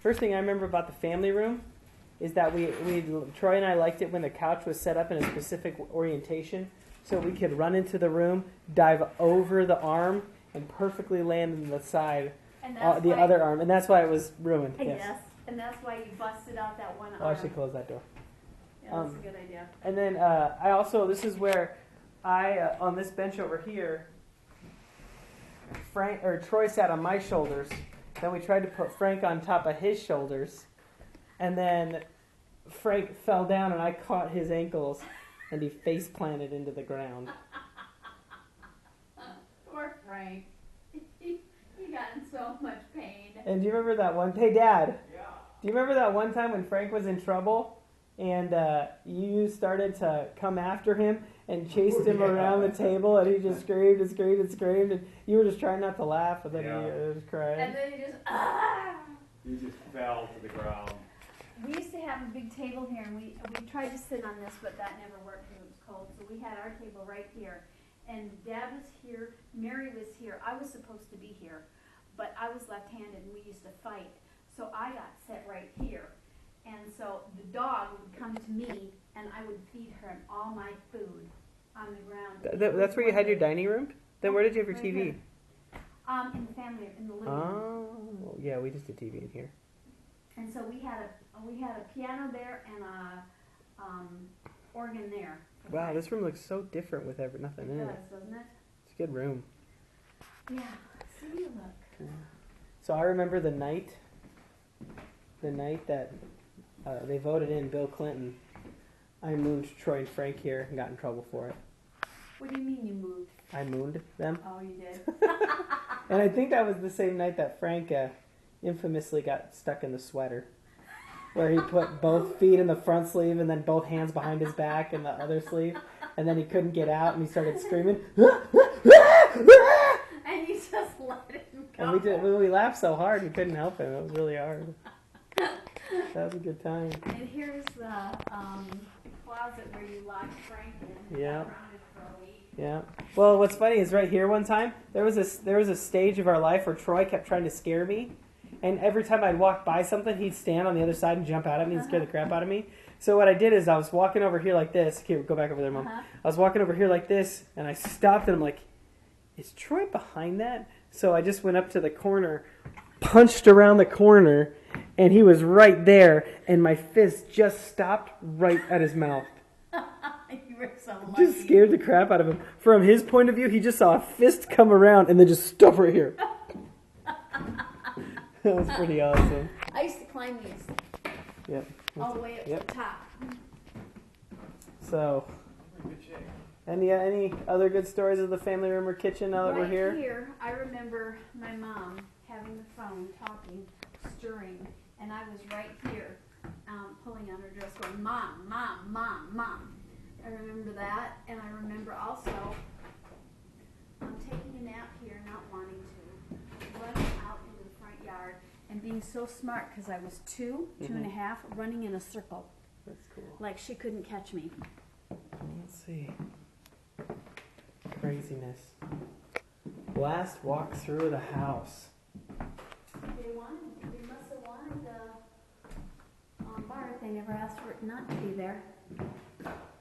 first thing I remember about the family room is that Troy and I liked it when the couch was set up in a specific orientation, so we could run into the room, dive over the arm, and perfectly land in the side, the other arm, and that's why it was ruined. Yes, and that's why you busted out that one arm. Oh, I should close that door. Yeah, that's a good idea. And then this is where on this bench over here, Troy sat on my shoulders. Then we tried to put Frank on top of his shoulders, and then Frank fell down and I caught his ankles, and he face planted into the ground. Poor Frank. He got in so much pain. And do you remember that one? Hey, Dad. Yeah. Do you remember that one time when Frank was in trouble? And you started to come after him and chased him around the table, and he just screamed and screamed and screamed, and you were just trying not to laugh, and then he was crying. And then he just, ah! He just fell to the ground. We used to have a big table here, and we tried to sit on this, but that never worked because it was cold. So we had our table right here, and Dad was here, Mary was here. I was supposed to be here, but I was left-handed, and we used to fight. So I got set right here. And so the dog would come to me, and I would feed her all my food on the ground. That's where you had your dining room? Then where did you have your right TV? Here. In the family, in the living room. Oh, yeah, we just did TV in here. And so we had a piano there and a organ there. Wow, this room looks so different with nothing in it. It does, doesn't it? It's a good room. Yeah. See, look. Yeah. So I remember the night that they voted in Bill Clinton. I mooned Troy and Frank here and got in trouble for it. What do you mean you moved? I mooned them. Oh, you did. And I think that was the same night that Frank infamously got stuck in the sweater, where he put both feet in the front sleeve and then both hands behind his back in the other sleeve, and then he couldn't get out and he started screaming. And you just let him go. And we laughed so hard we couldn't help him. It was really hard. That was a good time. And here's the closet where you locked Frank in. Yeah. For a week. Yeah. Well, what's funny is right here one time there was a stage of our life where Troy kept trying to scare me, and every time I'd walk by something, he'd stand on the other side and jump out at me and scare the crap out of me. So what I did is I was walking over here like this. Okay, go back over there, Mom. I was walking over here like this, and I stopped, and I'm like, "Is Troy behind that?" So I just went up to the corner, punched around the corner, and he was right there, and my fist just stopped right at his mouth. You were so lucky. Just scared the crap out of him. From his point of view, he just saw a fist come around and then just stop right here. That was pretty awesome. I used to climb these. Yep. All the way up to the top. So, any other good stories of the family room or kitchen now that we're here? Right here, I remember my mom having the phone, talking, stirring, and I was right here, pulling on her dress, going, "Mom, Mom, Mom, Mom." I remember that, and I remember also taking a nap here, not wanting to, running out into the front yard, and being so smart because I was two and a half, running in a circle. That's cool. Like she couldn't catch me. Let's see. Craziness. Last walk through the house. They must have wanted the bar. They never asked for it not to be there.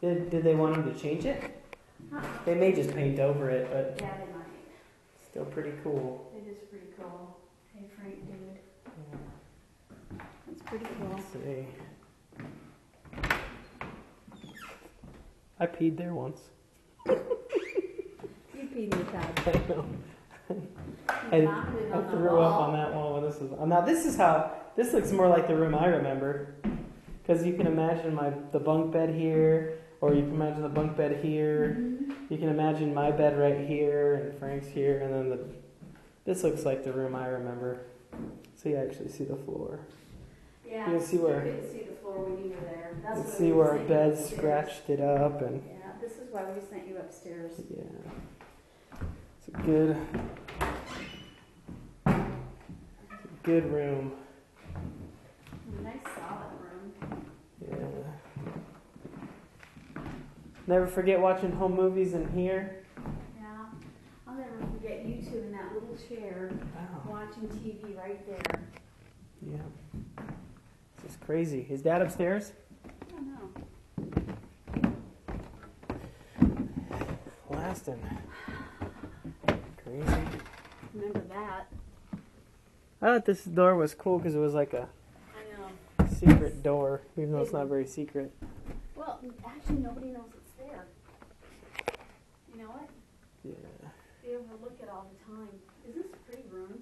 Did they want him to change it? They may just paint over it, but Yeah, they might. still pretty cool. It is pretty cool. Hey, Frank, dude. Yeah. That's pretty cool. Let's see. I peed there once. You peed in the tub. I know. You vomited I on the threw up wall. on that wall when this was. Now this looks more like the room I remember, because you can imagine the bunk bed here, or you can imagine the bunk bed here. You can imagine my bed right here, and Frank's here, and then this looks like the room I remember. So you actually see the floor. Yeah, You can see where- you couldn't see the floor when you were there. That's You can why see we where our sent you bed upstairs. scratched it up, and Yeah, this is why we sent you upstairs. yeah, it's a good room. Nice solid room. Yeah. Never forget watching home movies in here. Yeah. I'll never forget you two in that little chair Wow. watching TV right there. Yeah. Crazy. Is Dad upstairs? I don't know. Blasting. Crazy. Remember that? I thought this door was cool because it was like a I know. secret door, even though it's not very secret. Well, actually, nobody knows it's there. You know it? Yeah. They overlook it all the time. Isn't this a pretty room?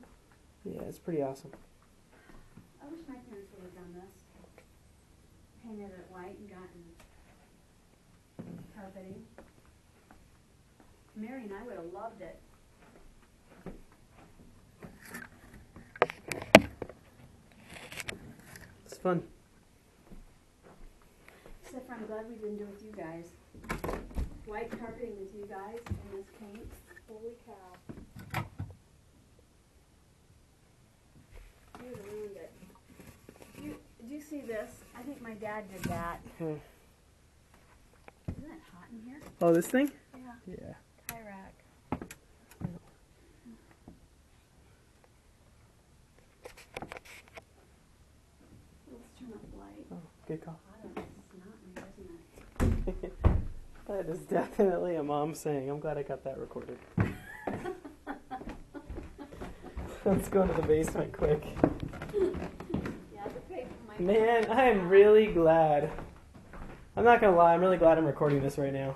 Yeah, it's pretty awesome. I wish my parents would have done this. Painted it white and gotten carpeting. Mary and I would have loved it. It's fun. Except for I'm glad we didn't do it with you guys. White carpeting with you guys and this paint. Holy cow. You would have ruined it. Did you see this? I think my dad did that. Hmm. Isn't it hot in here? Oh, this thing? Yeah. Yeah. Tie rack. Let's turn up the light. Oh, good call. Hot out. It's not in here, isn't it? That is definitely a mom saying. I'm glad I got that recorded. Let's go into the basement quick. Yeah, the paper might. Man, I am really glad. I'm not gonna lie, I'm really glad I'm recording this right now.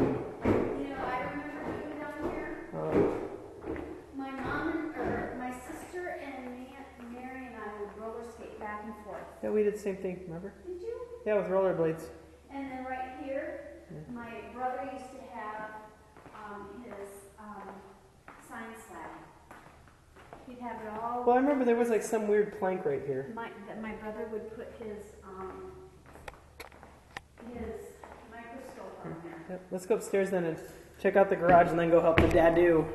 You know, I remember being down here. My mom or my sister and Mary and I would roller skate back and forth. Yeah, we did the same thing, remember? Did you? Yeah, with rollerblades. And then right here, Yeah. my brother used to have his science lab. He'd have it all. Well, I remember there was like some weird plank right here. My brother would put his microscope on there. Yep. Let's go upstairs then and check out the garage and then go help the dad do.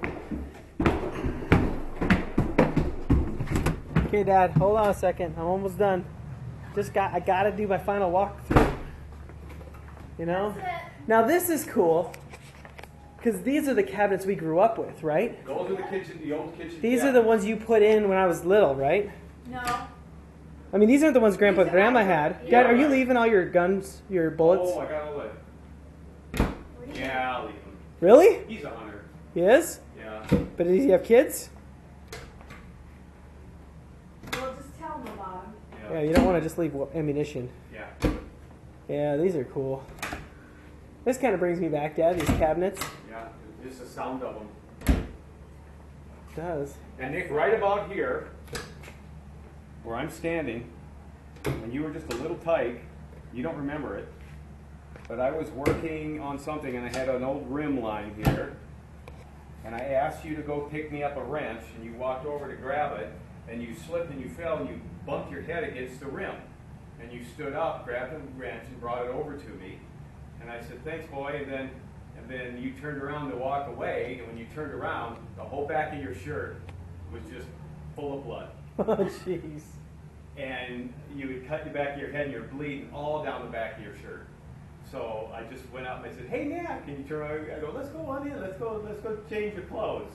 Okay, Dad, hold on a second. I'm almost done. I gotta do my final walkthrough. You know? That's it. Now this is cool. Because these are the cabinets we grew up with, right? Those are the kitchen, the old kitchen. These are the ones you put in when I was little, right? No. I mean, these aren't the ones Grandpa and These are Grandma ours. had. Yeah. Dad, are you leaving all your guns, your bullets? Oh, I got all that. Where do you- Yeah, I'll leave him. Really? He's a hunter. He is? Yeah. But does he have kids? Well, just tell him about him. Yeah, you don't want to just leave ammunition. Yeah. Yeah, these are cool. This kind of brings me back, Dad, these cabinets. Yeah. Just the sound of them. It does. And Nick, right about here, where I'm standing, when you were just a little tyke, you don't remember it, but I was working on something and I had an old rim line here, and I asked you to go pick me up a wrench, and you walked over to grab it, and you slipped and you fell and you bumped your head against the rim. And you stood up, grabbed the wrench, and brought it over to me. And I said, thanks, boy, and then you turned around to walk away, and when you turned around, the whole back of your shirt was just full of blood. Oh, jeez. And you had cut the back of your head and you're bleeding all down the back of your shirt. So I just went out and I said, hey, Nat, can you turn around? I go, let's go on in, let's go change your clothes.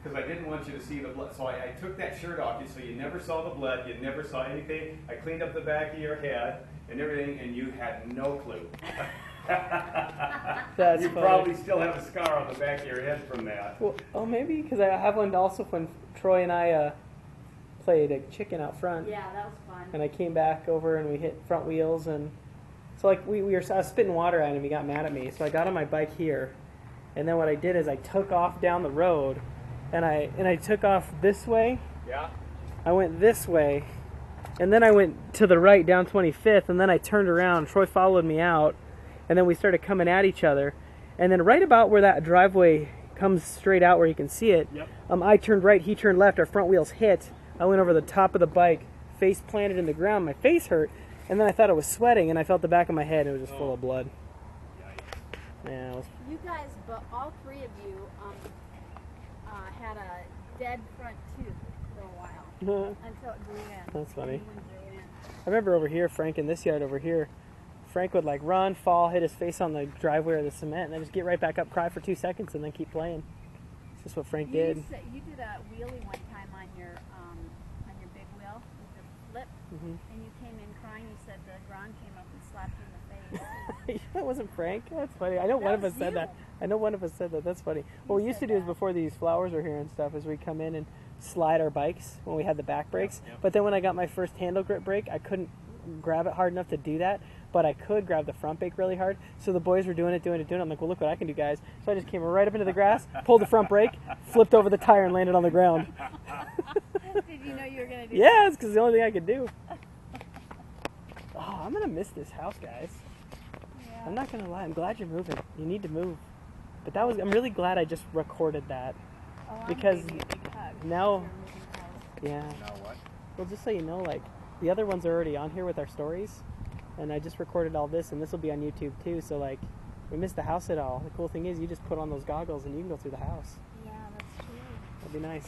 Because I didn't want you to see the blood. So I took that shirt off you so you never saw the blood, you never saw anything. I cleaned up the back of your head and everything, and you had no clue. That's you funny. probably still have a scar on the back of your head from that. Well, oh, maybe, because I have one also when Troy and I played a chicken out front. Yeah, that was fun. And I came back over and we hit front wheels, and so like I was spitting water at him. He got mad at me, so I got on my bike here, and then what I did is I took off down the road, and I took off this way. Yeah. I went this way, and then I went to the right down 25th, and then I turned around. Troy followed me out, and then we started coming at each other, and then right about where that driveway comes straight out where you can see it. Yep. I turned right, he turned left. Our front wheels hit. I went over the top of the bike, face planted in the ground. My face hurt, and then I thought I was sweating, and I felt the back of my head, and it was just full of blood. Yeah, it was, You guys, but all three of you, had a dead front tooth for a while until it grew in. That's funny. One grew in. I remember over here, Frank, in this yard over here, Frank would like run, fall, hit his face on the driveway or the cement, and then just get right back up, cry for 2 seconds, and then keep playing. It's just what Frank did. You did a wheelie one time on your big wheel with the flip, and you came in crying. You said the ground came up and slapped you in the face. That wasn't Frank. That's funny. I know one of us said that. I know one of us said that. That's funny. What we used to do is before these flowers were here and stuff, is we come in and slide our bikes when we had the back brakes. Yep. But then when I got my first handle grip brake, I couldn't grab it hard enough to do that. But I could grab the front brake really hard. So the boys were doing it. I'm like, well, look what I can do, guys. So I just came right up into the grass, pulled the front brake, flipped over the tire, and landed on the ground. Did you know you were gonna do? Yeah, it's because it's the only thing I could do. Oh, I'm gonna miss this house, guys. Yeah. I'm not gonna lie. I'm glad you're moving. You need to move. But that was. I'm really glad I just recorded that. Oh, I'm because giving you a big hug. now- You're moving close. Yeah. Now what? Well, just so you know, like the other ones are already on here with our stories, and I just recorded all this, and this will be on YouTube too. So like, we missed the house at all. The cool thing is, you just put on those goggles and you can go through the house. Yeah, that's true. That'd be nice.